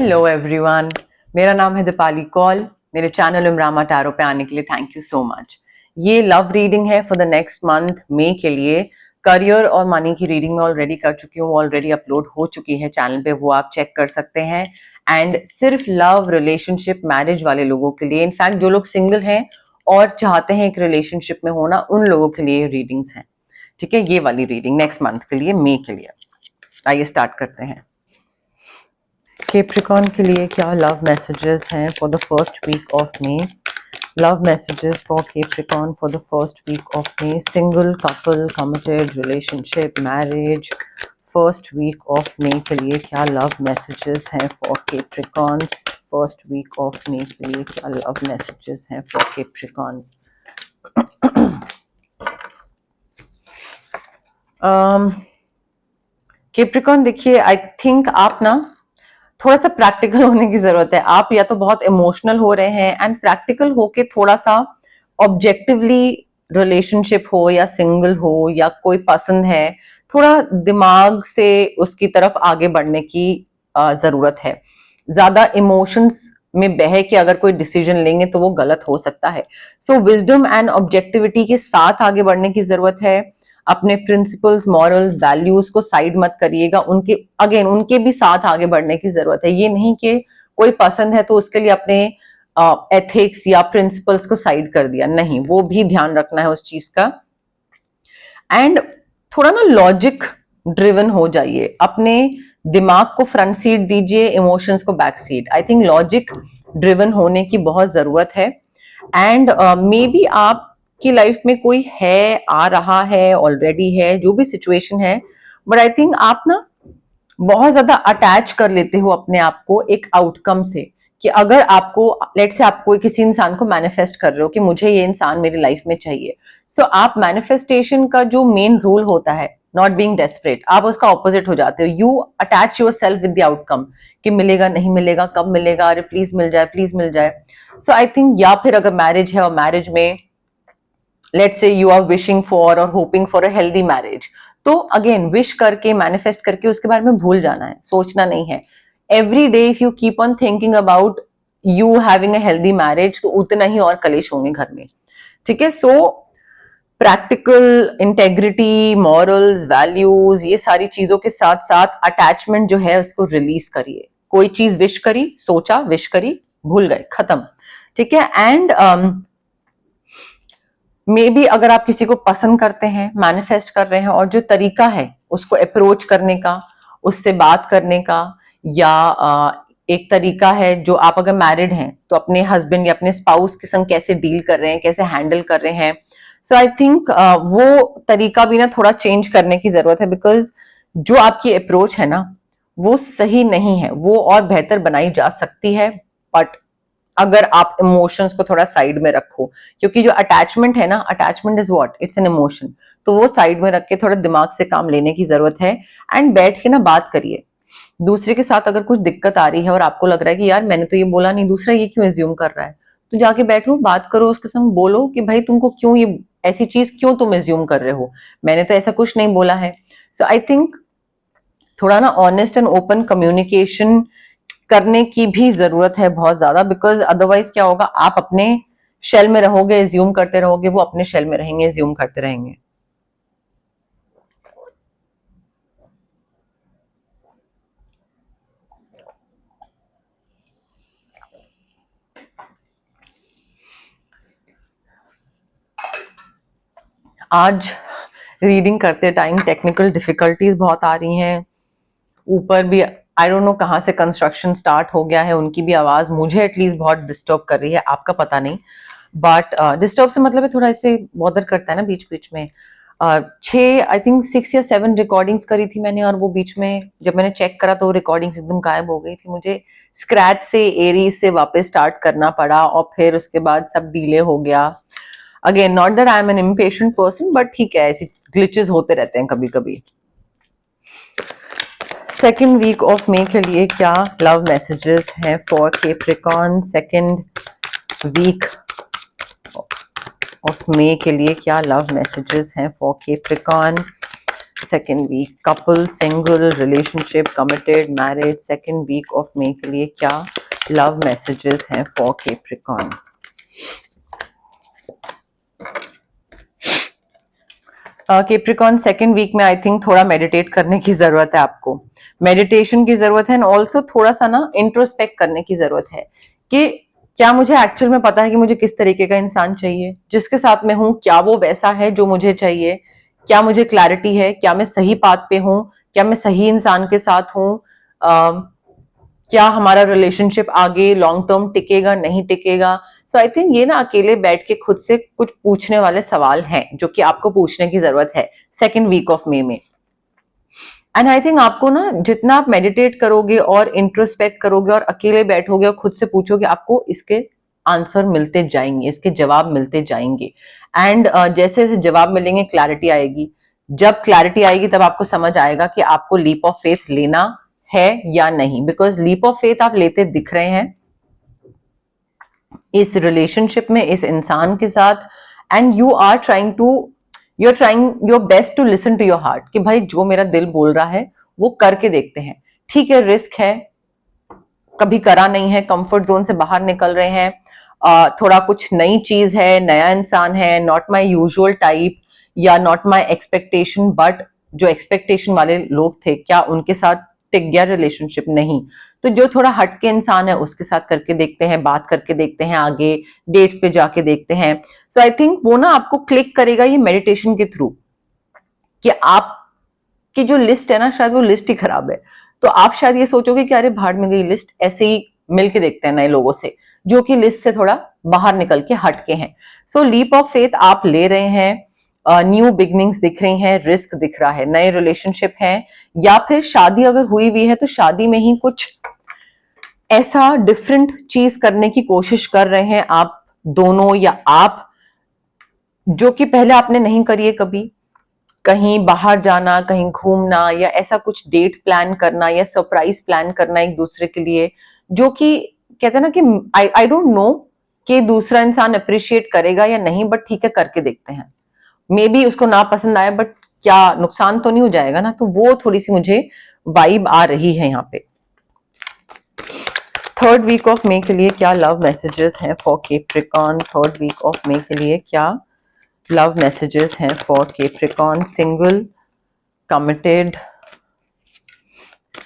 Hello everyone, मेरा नाम है दीपाली कौल। मेरे चैनल इमरामा टैरो पे आने के लिए थैंक यू सो मच। ये लव रीडिंग है फॉर द नेक्स्ट मंथ मई के लिए। करियर और मनी की रीडिंग में ऑलरेडी कर चुकी हूँ, ऑलरेडी अपलोड हो चुकी है चैनल पे, वो आप चेक कर सकते हैं। एंड सिर्फ लव, रिलेशनशिप, मैरिज वाले लोगों के लिए, इनफैक्ट जो लोग सिंगल हैं और चाहते हैं एक रिलेशनशिप में होना, उन लोगों के लिए रीडिंग्स हैं। ठीक है, ये वाली रीडिंग नेक्स्ट मंथ के लिए, मई के लिए। आइए स्टार्ट करते हैं। कैप्रिकॉर्न के लिए क्या लव मैसेजेस हैं for the first week of May? Love messages for Capricorn for the first week of May. Single, couple, committed, relationship, marriage, first week of May के लिए क्या लव मैसेजेस हैं for Capricorn? First week of May के लिए क्या love messages हैं for Capricorn? Capricorn देखिए, I think आप ना थोड़ा सा प्रैक्टिकल होने की जरूरत है। आप या तो बहुत इमोशनल हो रहे हैं, एंड प्रैक्टिकल होके थोड़ा सा ऑब्जेक्टिवली, रिलेशनशिप हो या सिंगल हो या कोई पसंद है, थोड़ा दिमाग से उसकी तरफ आगे बढ़ने की जरूरत है। ज्यादा इमोशंस में बह के अगर कोई डिसीजन लेंगे तो वो गलत हो सकता है। सो विजडम एंड ऑब्जेक्टिविटी के साथ आगे बढ़ने की जरूरत है। अपने प्रिंसिपल्स, मॉरल्स, वैल्यूज को साइड मत करिएगा, उनके अगेन उनके भी साथ आगे बढ़ने की जरूरत है। ये नहीं कि कोई पसंद है तो उसके लिए अपने एथिक्स या प्रिंसिपल्स को साइड कर दिया, नहीं, वो भी ध्यान रखना है उस चीज का। एंड थोड़ा ना लॉजिक ड्रिवन हो जाइए, अपने दिमाग को फ्रंट सीट दीजिए, इमोशंस को back seat. I think logic driven होने की बहुत जरूरत है। एंड मे बी आप की लाइफ में कोई है, आ रहा है, ऑलरेडी है, जो भी सिचुएशन है, बट आई थिंक आप ना बहुत ज्यादा अटैच कर लेते हो अपने आप को एक आउटकम से, कि अगर आपको, लेट से आप कोई किसी इंसान को मैनिफेस्ट कर रहे हो कि मुझे ये इंसान मेरी लाइफ में चाहिए, सो आप मैनिफेस्टेशन का जो मेन रूल होता है, नॉट बीइंग डेस्परेट, आप उसका ऑपोजिट हो जाते हो। You attach your self with the outcome, कि मिलेगा, नहीं मिलेगा, कब मिलेगा, अरे प्लीज मिल जाए, प्लीज मिल जाए। सो आई थिंक, या फिर अगर मैरिज है और मैरिज में let's say you are wishing for और hoping for a healthy marriage, तो अगेन विश करके, मैनिफेस्ट करके उसके बारे में भूल जाना है, सोचना नहीं है। Every day if you keep on thinking about you having a healthy marriage, तो उतना ही और कलेश होंगे घर में। ठीक है, सो प्रैक्टिकल, इंटेग्रिटी, मॉरल्स, वैल्यूज, ये सारी चीजों के साथ साथ अटैचमेंट जो है उसको रिलीज करिए। कोई चीज विश करी, सोचा, विश करी, भूल गए, खत्म। ठीक है। एंड मे बी अगर आप किसी को पसंद करते हैं, मैनिफेस्ट कर रहे हैं, और जो तरीका है उसको अप्रोच करने का, उससे बात करने का, या एक तरीका है जो आप अगर मैरिड हैं तो अपने हस्बैंड या अपने स्पाउस के संग कैसे डील कर रहे हैं, कैसे हैंडल कर रहे हैं, सो आई थिंक वो तरीका भी ना थोड़ा चेंज करने की जरूरत है। बिकॉज जो आपकी अप्रोच है ना, वो सही नहीं है, वो और बेहतर बनाई जा सकती है, बट अगर आप इमोशंस को थोड़ा साइड में रखो, क्योंकि जो अटैचमेंट है ना, attachment is what, it's an emotion, तो वो साइड में रख के थोड़ा दिमाग से काम लेने की जरूरत है। एंड बैठ के ना बात करिए दूसरे के साथ। अगर कुछ दिक्कत आ रही है और आपको लग रहा है कि यार मैंने तो ये बोला नहीं, दूसरा ये क्यों एज्यूम कर रहा है, तो जाके बैठो, बात करो उसके संग, बोलो कि भाई तुमको क्यों ये ऐसी चीज क्यों तुम एज्यूम कर रहे हो, मैंने तो ऐसा कुछ नहीं बोला है। सो आई थिंक थोड़ा ना ऑनेस्ट एंड ओपन कम्युनिकेशन करने की भी जरूरत है बहुत ज्यादा। बिकॉज अदरवाइज क्या होगा, आप अपने शेल में रहोगे, एज्यूम करते रहोगे, वो अपने शेल में रहेंगे, एज्यूम करते रहेंगे। आज रीडिंग करते टाइम टेक्निकल डिफिकल्टीज बहुत आ रही हैं, ऊपर भी आई डोंट नो कहाँ से कंस्ट्रक्शन स्टार्ट हो गया है, उनकी भी आवाज मुझे एटलीस्ट बहुत डिस्टर्ब कर रही है, आपका पता नहीं। बट डिस्टर्ब से मतलब है थोड़ा ऐसे बॉदर करता है ना बीच बीच में। 6 आई थिंक 6 या 7 रिकॉर्डिंग्स करी थी मैंने, और वो बीच में जब मैंने चेक करा तो रिकॉर्डिंग्स एकदम गायब हो गई थी। मुझे स्क्रैच से, एरीज से वापस स्टार्ट करना पड़ा, और फिर उसके बाद सब डिले हो गया। Again not that I am an impatient person, but ठीक है, ऐसी ग्लिचेस होते रहते हैं कभी कभी। सेकेंड वीक ऑफ मई के लिए क्या लव मैसेजेस हैं for Capricorn? Second week of May के लिए क्या लव मैसेजेस हैं for Capricorn? Second week, couple, single, relationship, committed, marriage, second week of May के लिए क्या लव मैसेजेस हैं for Capricorn. Capricorn second week में आई थिंक थोड़ा मेडिटेट करने की जरूरत है, आपको मेडिटेशन की जरूरत है, एंड ऑल्सो थोड़ा सा ना इंट्रोस्पेक्ट करने की जरूरत है कि क्या मुझे एक्चुअल में पता है कि मुझे किस तरीके का इंसान चाहिए, जिसके साथ मैं हूं क्या वो वैसा है जो मुझे चाहिए, क्या मुझे क्लैरिटी है, क्या मैं सही पाथ पे हूं, क्या मैं सही इंसान के साथ हूं, क्या हमारा रिलेशनशिप आगे लॉन्ग टर्म टिकेगा नहीं टिकेगा। सो आई थिंक ये ना अकेले बैठ के खुद से कुछ पूछने वाले सवाल हैं जो कि आपको पूछने की जरूरत है सेकेंड वीक ऑफ मे में। एंड आई थिंक आपको ना जितना आप मेडिटेट करोगे और इंट्रोस्पेक्ट करोगे और अकेले बैठोगे और खुद से पूछोगे, आपको इसके आंसर मिलते जाएंगे, इसके जवाब मिलते जाएंगे। एंड जैसे जैसे जवाब मिलेंगे क्लैरिटी आएगी। जब क्लैरिटी आएगी तब आपको समझ आएगा कि आपको लीप ऑफ फेथ लेना है या नहीं, बिकॉज लीप ऑफ फेथ आप लेते दिख रहे हैं इस रिलेशनशिप में, इस इंसान के साथ, and you are trying your best to listen to your heart कि भाई जो मेरा दिल बोल रहा है वो करके देखते हैं। ठीक है, रिस्क है, कभी करा नहीं है, कंफर्ट जोन से बाहर निकल रहे हैं, थोड़ा कुछ नई चीज है, नया इंसान है, नॉट माई यूजुअल टाइप या नॉट माई एक्सपेक्टेशन, बट जो एक्सपेक्टेशन वाले लोग थे क्या उनके साथ टिक गया रिलेशनशिप? नहीं। तो जो थोड़ा हटके इंसान है उसके साथ करके देखते हैं, बात करके देखते हैं, आगे डेट्स पे जाके देखते हैं। सो आई थिंक वो ना आपको क्लिक करेगा ये मेडिटेशन के थ्रू कि आपकी जो लिस्ट है ना शायद वो लिस्ट ही खराब है। तो आप शायद ये सोचोगे कि अरे भाड़ में गई लिस्ट, ऐसे ही मिलके देखते हैं नए लोगों से जो कि लिस्ट से थोड़ा बाहर निकल के हटके हैं। सो लीप ऑफ फेथ आप ले रहे हैं, न्यू बिगनिंग्स दिख रही हैं, रिस्क दिख रहा है, नए रिलेशनशिप है, या फिर शादी अगर हुई भी है तो शादी में ही कुछ ऐसा डिफरेंट चीज करने की कोशिश कर रहे हैं आप दोनों, या आप जो कि पहले आपने नहीं करी है कभी, कहीं बाहर जाना, कहीं घूमना, या ऐसा कुछ डेट प्लान करना या सरप्राइज प्लान करना एक दूसरे के लिए, जो कि कहते हैं ना कि आई डोंट नो कि दूसरा इंसान अप्रिशिएट करेगा या नहीं, बट ठीक है करके देखते हैं, मे बी उसको ना पसंद आए बट क्या नुकसान तो नहीं हो जाएगा ना। तो वो थोड़ी सी मुझे वाइब आ रही है यहाँ पे। थर्ड वीक ऑफ मे के लिए क्या लव मैसेजेस हैं for Capricorn? Third week of May के लिए क्या लव मैसेजेस हैं for Capricorn? Single, committed,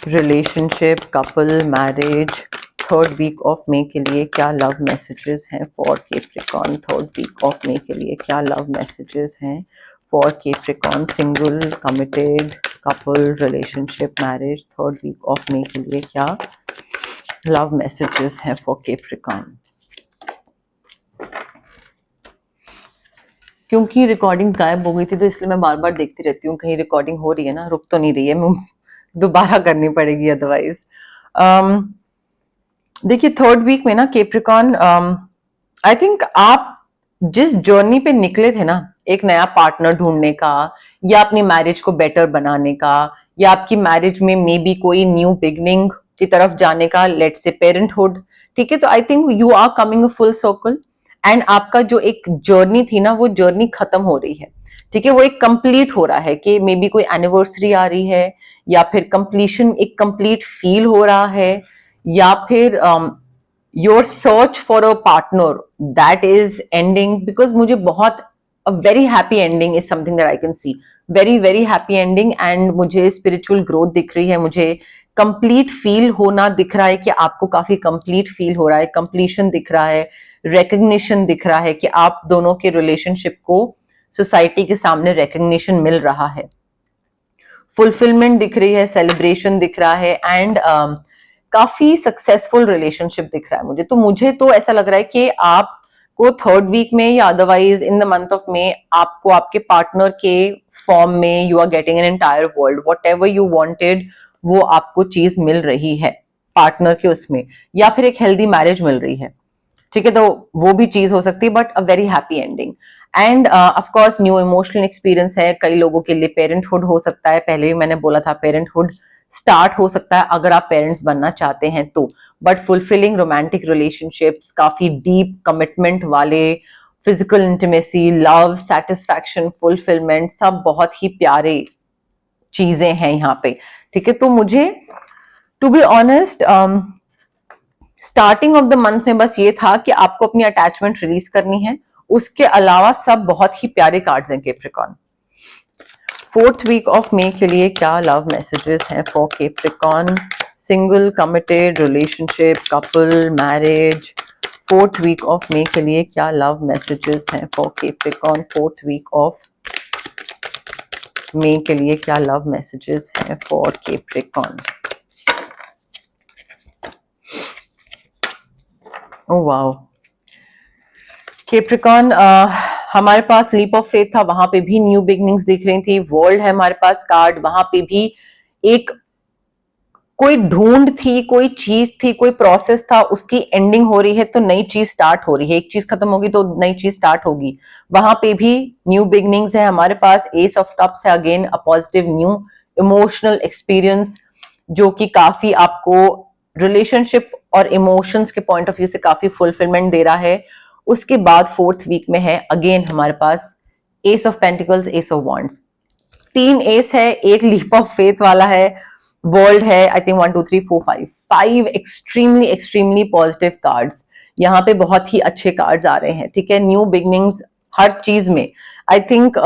relationship, couple, marriage. Third week of May के लिए क्या लव मैसेजेस हैं for Capricorn? Third week of May के लिए क्या लव मैसेजेस हैं for Capricorn? Single, committed, couple, relationship, marriage. Third week of May के लिए क्या लव मैसेजेस हैं फॉर कैप्रिकॉर्न? क्योंकि रिकॉर्डिंग गायब हो गई थी तो इसलिए मैं बार बार देखती रहती हूँ कहीं रिकॉर्डिंग हो रही है ना, रुक तो नहीं रही है, मैं दोबारा करनी पड़ेगी अदरवाइज। देखिए थर्ड वीक में ना कैप्रिकॉर्न, आई थिंक आप जिस जर्नी पे निकले थे ना, एक नया पार्टनर ढूंढने का, या अपनी मैरिज को बेटर बनाने का, या आपकी मैरिज में मे बी कोई न्यू बिगनिंग की तरफ जाने का, लेट्स से पेरेंटहुड, ठीक है, तो I think you are coming a full circle, and आपका जो एक जर्नी थी ना वो जर्नी खत्म हो रही है, ठीक है, वो एक कंप्लीट हो रहा है कि मे बी कोई एनिवर्सरी आ रही है, या फिर कंप्लीशन, एक कंप्लीट फील हो रहा है, या फिर your search for a partner that is ending, because मुझे बहुत a very happy ending is something that I can see, very very happy ending, and मुझे स्पिरिचुअल ग्रोथ दिख रही है, मुझे कंप्लीट फील होना दिख रहा है कि आपको काफी कंप्लीट फील हो रहा है, कंप्लीशन दिख रहा है, रिकग्निशन दिख रहा है कि आप दोनों के रिलेशनशिप को सोसाइटी के सामने रिकग्निशन मिल रहा है, फुलफिलमेंट दिख रही है, सेलिब्रेशन दिख रहा है, एंड काफी सक्सेसफुल रिलेशनशिप दिख रहा है मुझे। तो मुझे तो ऐसा लग रहा है कि आपको थर्ड वीक में या otherwise in the month of May आपको आपके पार्टनर के फॉर्म में you are getting an entire world, whatever you wanted वो आपको चीज मिल रही है पार्टनर के उसमें, या फिर एक हेल्दी मैरिज मिल रही है, ठीक है, तो वो भी चीज हो सकती है, but a very happy ending. End of course new emotional experience है, कई लोगों के लिए पेरेंटहुड हो सकता है, पहले भी मैंने बोला था पेरेंटहुड स्टार्ट हो सकता है अगर आप पेरेंट्स बनना चाहते हैं तो, बट फुलफिलिंग रोमांटिक रिलेशनशिप्स, काफी डीप कमिटमेंट वाले, physical intimacy, love, satisfaction, fulfilment, सब बहुत ही प्यारे चीजें हैं यहाँ पे, ठीक है। तो मुझे to be honest starting of the month में बस ये था कि आपको अपनी अटैचमेंट रिलीज करनी है, उसके अलावा सब बहुत ही प्यारे कार्ड्स हैं Capricorn. 4th week of May के लिए क्या लव मैसेजेस हैं for Capricorn? Single, committed, relationship, couple, marriage. 4th week of May के लिए क्या लव मैसेजेस हैं for Capricorn? 4th week of May के लिए क्या लव मैसेजेस हैं for Capricorn? Oh wow, Capricorn हमारे पास लीप ऑफ फेथ था, वहां पे भी न्यू बिगनिंग्स दिख रही थी। वर्ल्ड है हमारे पास कार्ड, वहां पे भी एक कोई ढूंढ थी, कोई चीज थी, कोई प्रोसेस था, उसकी एंडिंग हो रही है तो नई चीज स्टार्ट हो रही है। एक चीज खत्म होगी तो नई चीज स्टार्ट होगी, वहां पे भी न्यू बिगनिंग्स है हमारे पास। एस ऑफ कप्स है, again a positive new emotional experience जो कि काफी आपको रिलेशनशिप और इमोशंस के पॉइंट ऑफ व्यू से काफी फुलफिलमेंट दे रहा है। उसके बाद 4th वीक में है अगेन हमारे पास ace of pentacles, ace of wands. 3 ace है, एक लीप ऑफ फेथ वाला है, वर्ल्ड है, I think 1 2 3 4 5 extremely extremely positive cards. यहाँ पे बहुत ही अच्छे कार्ड्स आ रहे हैं, ठीक है। न्यू बिगनिंग्स हर चीज में। I think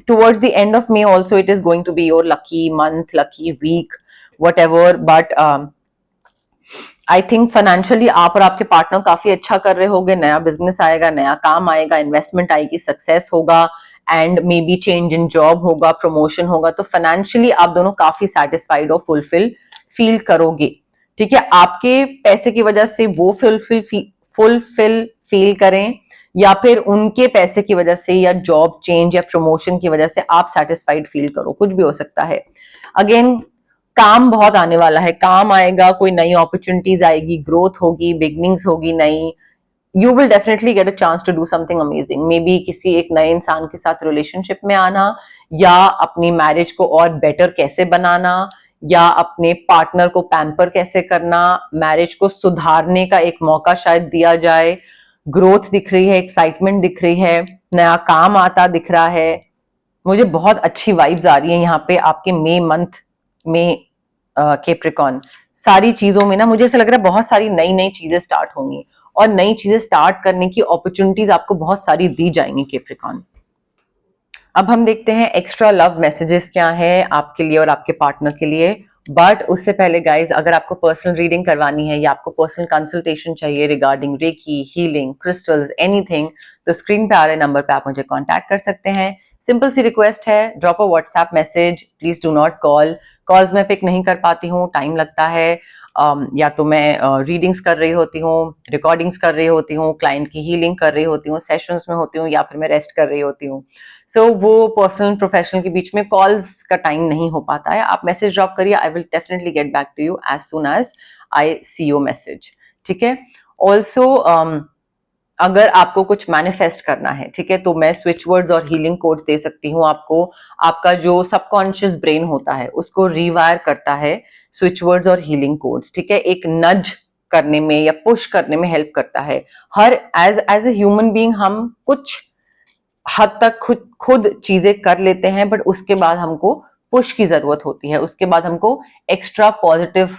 towards the end of May also it is going to be your lucky month, lucky week, whatever, but I think financially आप और आपके पार्टनर काफी अच्छा कर रहे होंगे। नया बिजनेस आएगा, नया काम आएगा, इन्वेस्टमेंट आएगी, सक्सेस होगा, and may be change in job होगा, प्रमोशन होगा। तो फाइनेंशियली आप दोनों काफी सेटिस्फाइड और फुलफिल फील करोगे, ठीक है। आपके पैसे की वजह से वो फुलफिल फील करें, या फिर उनके पैसे की वजह से या जॉब चेंज या प्रमोशन की वजह से आप सेटिस्फाइड फील करो, कुछ भी हो सकता है। अगेन काम बहुत आने वाला है, काम आएगा, कोई नई अपॉर्चुनिटीज आएगी, ग्रोथ होगी, बिगनिंग्स होगी नई। You will definitely get a chance to do something amazing. Maybe किसी एक नए इंसान के साथ रिलेशनशिप में आना, या अपनी मैरिज को और बेटर कैसे बनाना, या अपने पार्टनर को पैम्पर कैसे करना, मैरिज को सुधारने का एक मौका शायद दिया जाए। ग्रोथ दिख रही है, एक्साइटमेंट दिख रही है, नया काम आता दिख रहा है। मुझे बहुत अच्छी वाइब्स आ रही है यहाँ पे आपके मई मंथ में कैप्रिकॉन। सारी चीजों में ना मुझे ऐसा लग रहा है बहुत सारी नई नई चीजें स्टार्ट होंगी, और नई चीजें स्टार्ट करने की अपॉर्चुनिटीज आपको बहुत सारी दी जाएंगी कैप्रिकॉन। अब हम देखते हैं एक्स्ट्रा लव मैसेजेस क्या है आपके लिए और आपके पार्टनर के लिए। बट उससे पहले गाइज, अगर आपको पर्सनल रीडिंग करवानी है या आपको पर्सनल कंसल्टेशन चाहिए regarding reiki, healing, crystals, anything, तो स्क्रीन पे आ रहे नंबर पे आप मुझे कांटेक्ट कर सकते हैं। सिंपल सी रिक्वेस्ट है, drop a WhatsApp message, please do not call. Calls मैं पिक नहीं कर पाती हूँ, टाइम लगता है। या तो मैं रीडिंग्स कर रही होती हूँ, रिकॉर्डिंग्स कर रही होती हूँ, क्लाइंट की हीलिंग कर रही होती हूँ, सेशंस में होती हूँ, या फिर मैं रेस्ट कर रही होती हूँ। सो वो पर्सनल प्रोफेशनल के बीच में कॉल्स का टाइम नहीं हो पाता है। आप मैसेज ड्रॉप करिए, I will definitely get back to you as soon as I see your message, ठीक है। ऑल्सो अगर आपको कुछ मैनिफेस्ट करना है, ठीक है, तो मैं स्विच वर्ड्स और हीलिंग कोड्स दे सकती हूँ आपको। आपका जो सबकॉन्शियस ब्रेन होता है उसको रिवायर करता है स्विच वर्ड्स और हीलिंग कोड्स, ठीक है। एक नज करने में या पुश करने में हेल्प करता है। हर एज ए ह्यूमन बीइंग हम कुछ हद तक खुद चीजें कर लेते हैं, बट उसके बाद हमको पुश की जरूरत होती है, उसके बाद हमको एक्स्ट्रा पॉजिटिव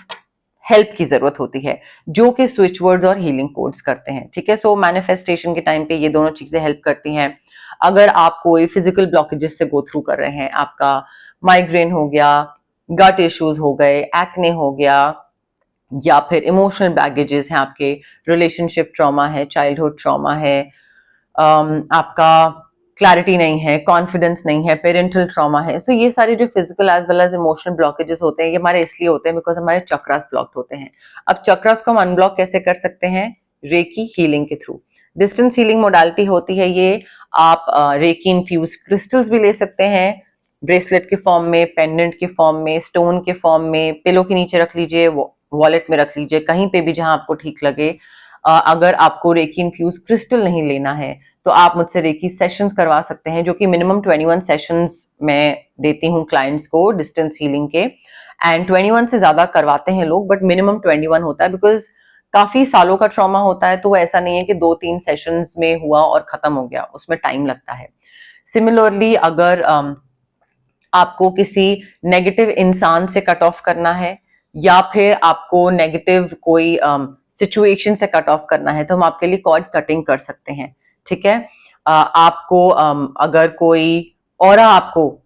हेल्प की जरूरत होती है, जो कि स्विच वर्ड्स और हीलिंग कोड्स करते हैं, ठीक है। सो मैनिफेस्टेशन के टाइम पे ये दोनों चीजें हेल्प करती हैं। अगर आप कोई फिजिकल ब्लॉकेजेस से गो थ्रू कर रहे हैं, आपका माइग्रेन हो गया, गट इश्यूज हो गए, एक्ने हो गया, या फिर इमोशनल बैगेजेस हैं आपके, रिलेशनशिप ट्रॉमा है, चाइल्डहुड ट्रॉमा है, आपका क्लैरिटी नहीं है, कॉन्फिडेंस नहीं है, पेरेंटल ट्रॉमा है। सो ये सारे जो physical as well as emotional blockages होते हैं, ये हमारे इसलिए होते हैं बिकॉज हमारे चक्रास ब्लॉक्ड होते हैं। अब चक्रास को हम अनब्लॉक कैसे कर सकते हैं? रेकी हीलिंग के थ्रू। डिस्टेंस हीलिंग मोडालिटी होती है ये। आप रेकी इन्फ्यूज क्रिस्टल्स भी ले सकते हैं, ब्रेसलेट के फॉर्म में, पेंडेंट के फॉर्म में, स्टोन के फॉर्म में, पिलो के नीचे रख लीजिए, वॉलेट में रख लीजिए, कहीं पे भी जहां आपको ठीक लगे। अगर आपको रेकी इन्फ्यूज क्रिस्टल नहीं लेना है तो आप मुझसे रेकी सेशंस करवा सकते हैं, जो कि मिनिमम 21 सेशंस मैं देती हूँ क्लाइंट्स को डिस्टेंस हीलिंग के। एंड 21 से ज्यादा करवाते हैं लोग, बट मिनिमम 21 होता है बिकॉज काफी सालों का ट्रॉमा होता है, तो ऐसा नहीं है कि 2-3 सेशंस में हुआ और खत्म हो गया, उसमें टाइम लगता है। सिमिलरली अगर आपको किसी नेगेटिव इंसान से कट ऑफ करना है या फिर आपको नेगेटिव कोई सिचुएशन से कट ऑफ करना है, तो हम आपके लिए कॉर्ड कटिंग कर सकते हैं। ठीक है। आपको अगर कोई और आपको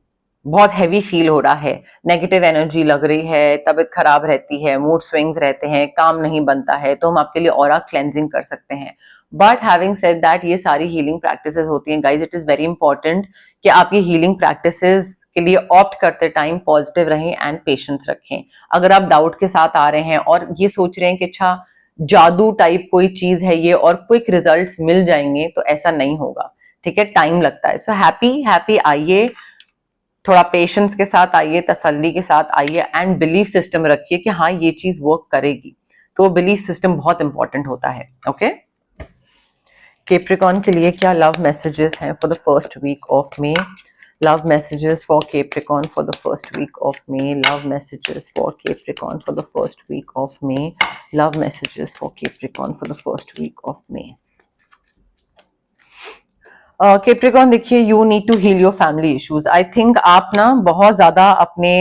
बहुत हैवी फील हो रहा है, नेगेटिव एनर्जी लग रही है, तबीयत खराब रहती है, मूड स्विंग्स रहते हैं, काम नहीं बनता है, तो हम आपके लिए ऑरा क्लेंजिंग कर सकते हैं। बट हैविंग सेड दैट, ये सारी हीलिंग प्रैक्टिसेस होती हैं guys. It is very important कि आप ये हीलिंग प्रैक्टिसेस के लिए ऑप्ट करते टाइम पॉजिटिव रहें एंड पेशेंस रखें। अगर आप डाउट के साथ आ रहे हैं और ये सोच रहे हैं कि अच्छा जादू टाइप कोई चीज है ये और क्विक रिजल्ट्स मिल जाएंगे, तो ऐसा नहीं होगा। ठीक है, टाइम लगता है। सो हैप्पी आइए, थोड़ा पेशेंस के साथ आइए, तसल्ली के साथ आइए एंड बिलीफ सिस्टम रखिए कि हाँ ये चीज वर्क करेगी। तो बिलीफ सिस्टम बहुत इंपॉर्टेंट होता है। ओके, कैप्रिकॉर्न के लिए क्या लव मैसेजेस हैं for the first week of May? Love messages for Capricorn for the first week of May. Love messages for Capricorn for the first week of May. Love messages for Capricorn for the first week of May. Capricorn, देखिए, you need to heal your family issues. I think आप ना बहुत ज्यादा अपने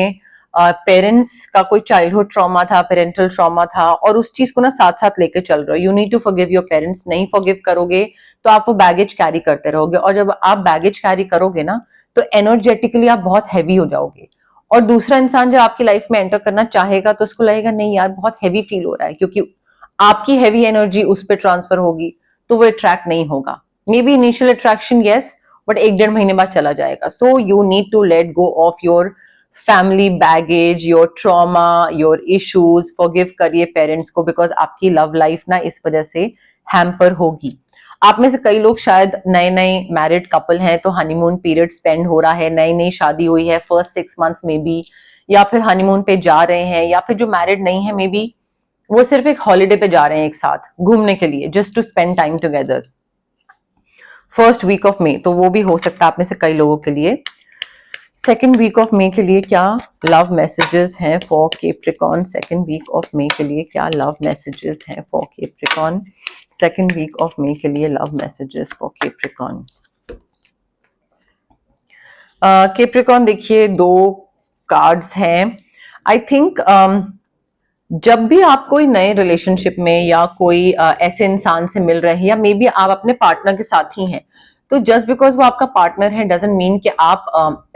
parents का कोई childhood trauma था, parental trauma था, और उस चीज को ना साथ साथ लेके चल रहे हो। You need to forgive your parents. नहीं फॉरगिव करोगे तो आप वो बैगेज कैरी करते रहोगे, और जब आप बैगेज कैरी करोगे ना तो एनर्जेटिकली आप बहुत हैवी हो जाओगे। और दूसरा इंसान जब आपकी लाइफ में एंटर करना चाहेगा तो उसको लगेगा नहीं यार बहुत हैवी फील हो रहा है, क्योंकि आपकी हैवी एनर्जी उस पर ट्रांसफर होगी, तो वो अट्रैक्ट नहीं होगा। Maybe initial attraction yes, but 1-1.5 महीने बाद चला जाएगा। So you need to let go of your family baggage, your trauma, your issues. Forgive करिए पेरेंट्स को, बिकॉज आपकी लव लाइफ ना इस वजह से हैम्पर होगी। आप में से कई लोग शायद नए नए मैरिड कपल हैं, तो हनीमून पीरियड स्पेंड हो रहा है, नई नई शादी हुई है, फर्स्ट 6 मंथ्स में भी, या फिर हनीमून पे जा रहे हैं, या फिर जो मैरिड नहीं है मे बी वो सिर्फ एक हॉलीडे पे जा रहे हैं एक साथ घूमने के लिए, just to spend time together. First week of May, तो वो भी हो सकता है आप में से कई लोगों के लिए। सेकेंड वीक ऑफ मे के लिए क्या लव मैसेजेस हैं for Capricorn? Second week of May के लिए क्या लव मैसेजेस हैं for Capricorn? Second week of May के लिए love messages for Capricorn. Capricorn, देखिए 2 कार्ड्स हैं। आई थिंक जब भी आप कोई नए रिलेशनशिप में या कोई ऐसे इंसान से मिल रहे हैं, या मे बी आप अपने पार्टनर के साथ ही हैं, तो जस्ट बिकॉज वो आपका पार्टनर है डजंट मीन कि आप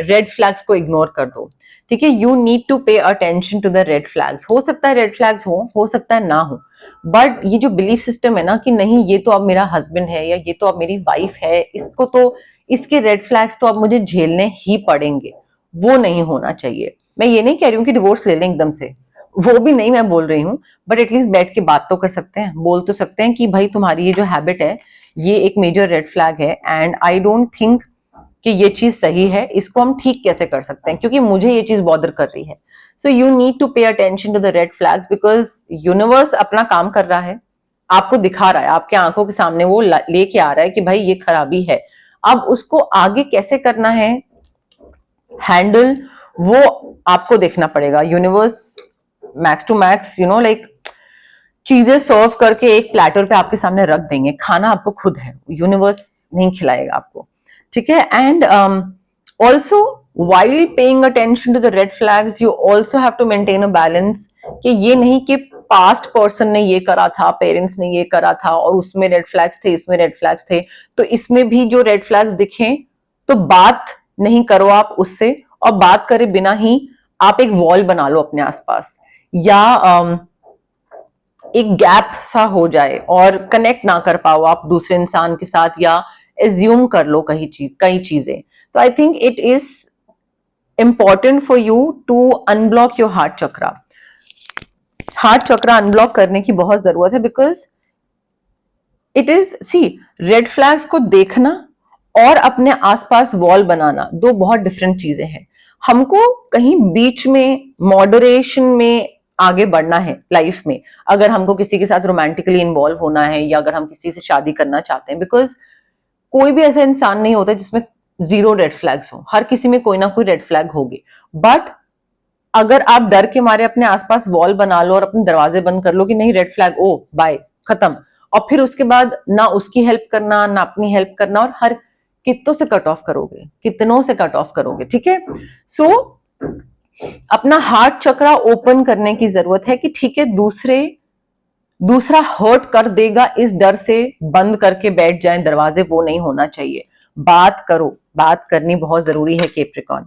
रेड फ्लैग्स को इग्नोर कर दो। ठीक है, you need to pay attention to the red flags. हो सकता है रेड फ्लैग्स हो सकता है ना हो, बट ये जो बिलीफ सिस्टम है ना कि नहीं ये तो अब मेरा हस्बैंड है या ये तो अब मेरी वाइफ है, इसको तो इसके रेड फ्लैग्स तो अब मुझे झेलने ही पड़ेंगे, वो नहीं होना चाहिए। मैं ये नहीं कह रही हूँ कि डिवोर्स ले लें एकदम से, वो भी नहीं मैं बोल रही हूँ, बट एटलीस्ट बैठ के बात तो कर सकते हैं, बोल तो सकते हैं कि भाई तुम्हारी ये जो हैबिट है ये एक मेजर रेड फ्लैग है, एंड आई डोंट थिंक कि ये चीज सही है, इसको हम ठीक कैसे कर सकते हैं, क्योंकि मुझे ये चीज बॉदर कर रही है। So you need to pay attention to the red flags, because universe अपना काम कर रहा है, आपको दिखा रहा है, आपके आंखों के सामने वो लेके आ रहा है कि भाई ये खराबी है। अब उसको आगे कैसे करना है हैंडल, वो आपको देखना पड़ेगा। Universe max to max like चीजें सर्व करके एक प्लेटर पे आपके सामने रख देंगे, खाना आपको खुद है, यूनिवर्स नहीं खिलाएगा आपको। ठीक है, and also while paying attention to the red flags you also have to maintain a balance, कि ये नहीं कि पास्ट पर्सन ने ये करा था, पेरेंट्स ने ये करा था और उसमें रेड फ्लैग्स थे, इसमें रेड फ्लैग्स थे, तो इसमें भी जो रेड फ्लैग्स दिखें तो बात नहीं करो आप उससे, और बात करे बिना ही आप एक वॉल बना लो अपने आसपास, या एक गैप सा हो जाए और कनेक्ट ना कर पाओ आप दूसरे इंसान के साथ, या एज्यूम कर लो कई चीजें। तो I think it is important for you to unblock your heart chakra. Heart chakra unblock करने की बहुत जरूरत है, because it is red flags को देखना और अपने आसपास वॉल बनाना 2 बहुत डिफरेंट चीजें हैं। हमको कहीं बीच में मॉडरेशन में आगे बढ़ना है लाइफ में, अगर हमको किसी के साथ रोमांटिकली इन्वॉल्व होना है या अगर हम किसी से शादी करना चाहते हैं, बिकॉज कोई भी ऐसा इंसान नहीं होता जिसमें 0 रेड फ्लैग्स हो, हर किसी में कोई ना कोई रेड फ्लैग होगी। बट अगर आप डर के मारे अपने आसपास वॉल बना लो और अपने दरवाजे बंद कर लो कि नहीं रेड फ्लैग, ओ बाय खत्म, और फिर उसके बाद ना उसकी हेल्प करना ना अपनी हेल्प करना, और हर कितनों से कट ऑफ करोगे, कितनों से कट ऑफ करोगे, ठीक है। सो अपना हार्ट चक्रा ओपन करने की जरूरत है कि ठीक है दूसरा हर्ट कर देगा इस डर से बंद करके बैठ जाए दरवाजे, वो नहीं होना चाहिए। बात करो, बात करनी बहुत जरूरी है Capricorn.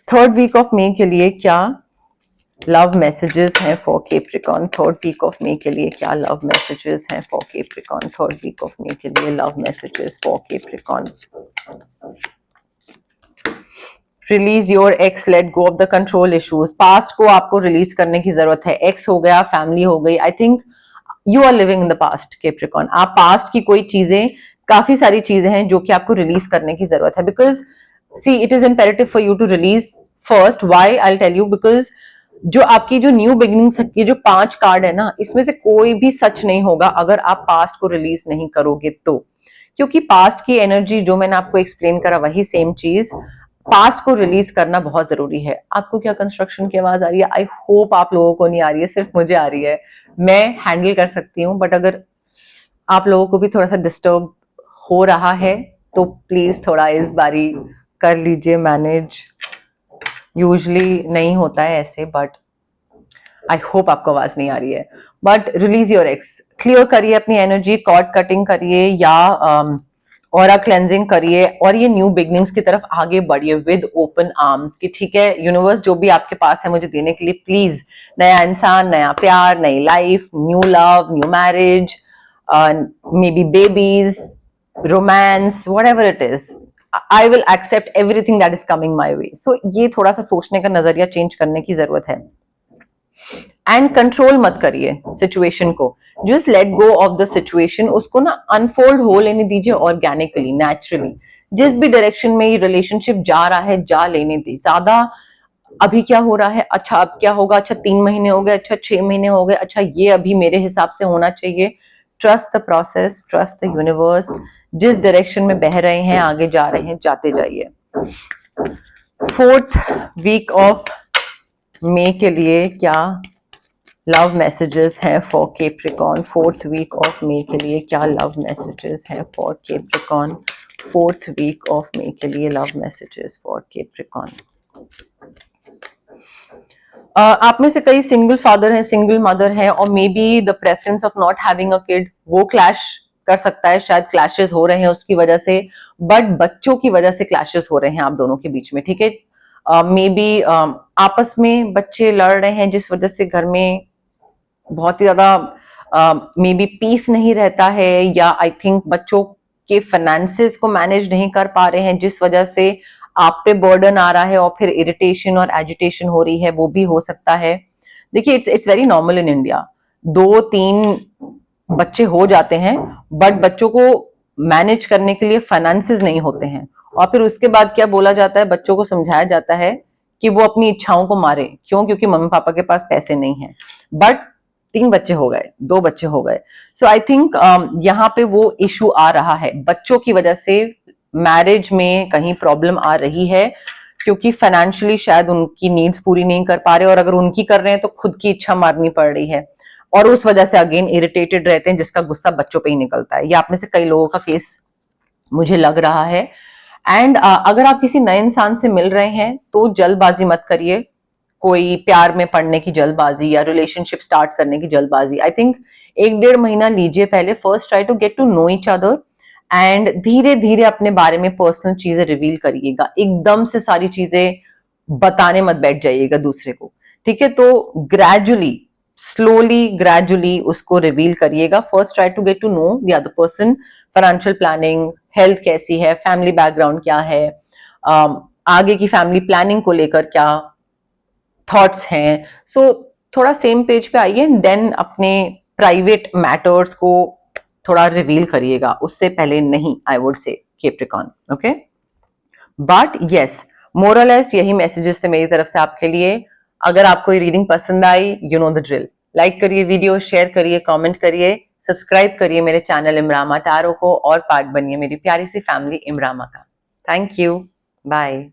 Third week of May के लिए क्या लव मैसेजेस हैं for Capricorn? Third week of May के लिए क्या लव मैसेजेस हैं for Capricorn? Third week of May के लिए love messages for Capricorn. Release your ex, let go of the control issues. Past को आपको रिलीज करने की जरूरत है। एक्स हो गया, फैमिली हो गई। I think you are living in the past Capricorn. आप पास्ट की कोई चीजें, काफी सारी चीजें हैं जो कि आपको रिलीज करने की जरूरत है। Because see it is imperative for you to release first. Why I tell you, because जो आपकी जो न्यू बिगिनिंग्स की जो 5 कार्ड है ना, इसमें से कोई भी सच नहीं होगा अगर आप पास्ट को रिलीज नहीं करोगे तो। क्योंकि पास्ट की एनर्जी जो मैंने आपको एक्सप्लेन करा वही सेम चीज, पास्ट को रिलीज करना बहुत जरूरी है। आपको क्या कंस्ट्रक्शन की आवाज आ रही है? आई होप आप लोगों को नहीं आ रही है, सिर्फ मुझे आ रही है। मैं हैंडल कर सकती हूँ, बट अगर आप लोगों को भी थोड़ा सा डिस्टर्ब हो रहा है तो प्लीज थोड़ा इस बारी कर लीजिए मैनेज। यूजली नहीं होता है ऐसे, बट आई होप आपको आवाज नहीं आ रही है। But release your x, clear करिए अपनी एनर्जी, कॉर्ड कटिंग करिए या ऑरा क्लेंजिंग करिए और ये न्यू बिगनिंग्स की तरफ आगे बढ़िए विद ओपन आर्म्स कि ठीक है यूनिवर्स जो भी आपके पास है मुझे देने के लिए प्लीज, नया इंसान, नया प्यार, नई life, new love, new marriage, maybe babies, romance, whatever it is, I will accept everything that is coming my way. So ये थोड़ा सा सोचने का नजरिया चेंज करने की जरूरत है। एंड कंट्रोल मत करिए सिचुएशन को, just let go of the situation. उसको ना अनफोल्ड हो लेने दीजिए ऑर्गेनिकली, नेचुरली। जिस भी डायरेक्शन में ये रिलेशनशिप जा रहा है जा लेने दी। ज्यादा अभी क्या हो रहा है, अच्छा अब क्या होगा, अच्छा 3 महीने हो गए, अच्छा 6 महीने हो गए, अच्छा ये अभी मेरे हिसाब से होना चाहिए। Trust the process, trust the universe. जिस डायरेक्शन में बह रहे हैं, आगे जा रहे हैं, जाते जाइए। फोर्थ वीक ऑफ मे के लिए क्या लव मैसेजेस हैं for Capricorn? Fourth week of May के लिए क्या लव मैसेजेस हैं for Capricorn? Fourth week of May के लिए लव मैसेजेस फॉर कैप्रिकॉर्न। आप में से कई सिंगल फादर हैं, सिंगल मदर हैं, और may be the preference of not having a kid वो क्लैश कर सकता है, शायद क्लैशेस हो रहे हैं उसकी वजह से, बट बच्चों की वजह से क्लैशेस हो रहे हैं आप दोनों के बीच में, ठीक है। मे बी आपस में बच्चे लड़ रहे हैं जिस वजह से घर में बहुत ही ज्यादा मे बी पीस नहीं रहता है, या आई थिंक बच्चों के फाइनेंसेस को मैनेज नहीं कर पा रहे हैं जिस वजह से आप पे बर्डन आ रहा है और फिर इरिटेशन और एजिटेशन हो रही है, वो भी हो सकता है। देखिए it's very normal in India, 2-3 बच्चे हो जाते हैं बट बच्चों को मैनेज करने के लिए फाइनेंसेस नहीं होते हैं, और फिर उसके बाद क्या बोला जाता है, बच्चों को समझाया जाता है कि वो अपनी इच्छाओं को मारे। क्यों? क्योंकि मम्मी पापा के पास पैसे नहीं है। बट 3 बच्चे हो गए, 2 बच्चे हो गए। सो आई थिंक यहाँ पे वो इशू आ रहा है, बच्चों की वजह से मैरिज में कहीं प्रॉब्लम आ रही है, क्योंकि फाइनेंशियली शायद उनकी नीड्स पूरी नहीं कर पा रहे, और अगर उनकी कर रहे हैं तो खुद की इच्छा मारनी पड़ रही है, और उस वजह से अगेन इरिटेटेड रहते हैं, जिसका गुस्सा बच्चों पे ही निकलता है। ये आप में से कई लोगों का केस मुझे लग रहा है। एंड अगर आप किसी नए इंसान से मिल रहे हैं तो जल्दबाजी मत करिए, कोई प्यार में पड़ने की जल्दबाजी या रिलेशनशिप स्टार्ट करने की जल्दबाजी। आई थिंक 1-1.5 महीना लीजिए पहले, first try to get to know each other, and धीरे धीरे अपने बारे में पर्सनल चीजें रिवील करिएगा। एकदम से सारी चीजें बताने मत बैठ जाइएगा दूसरे को, ठीक है। तो ग्रेजुअली, स्लोली, ग्रेजुअली उसको रिवील करिएगा। First try to get to know the other person, financial planning, health कैसी है, फैमिली बैकग्राउंड क्या है, आगे की फैमिली प्लानिंग को लेकर क्या थॉट्स हैं। सो थोड़ा सेम पेज पे आइए, देन अपने प्राइवेट मैटर्स को थोड़ा रिवील करिएगा, उससे पहले नहीं, I would say Capricorn, okay. But yes, मोरलेस यही मैसेजेस थे मेरी तरफ से आपके लिए। अगर आपको ये रीडिंग पसंद आई, you know the drill, like करिए वीडियो, शेयर करिए, कमेंट करिए, सब्सक्राइब करिए मेरे चैनल इमरामा टारो को, और पार्ट बनिए मेरी प्यारी सी फैमिली इमरामा का। Thank you, bye.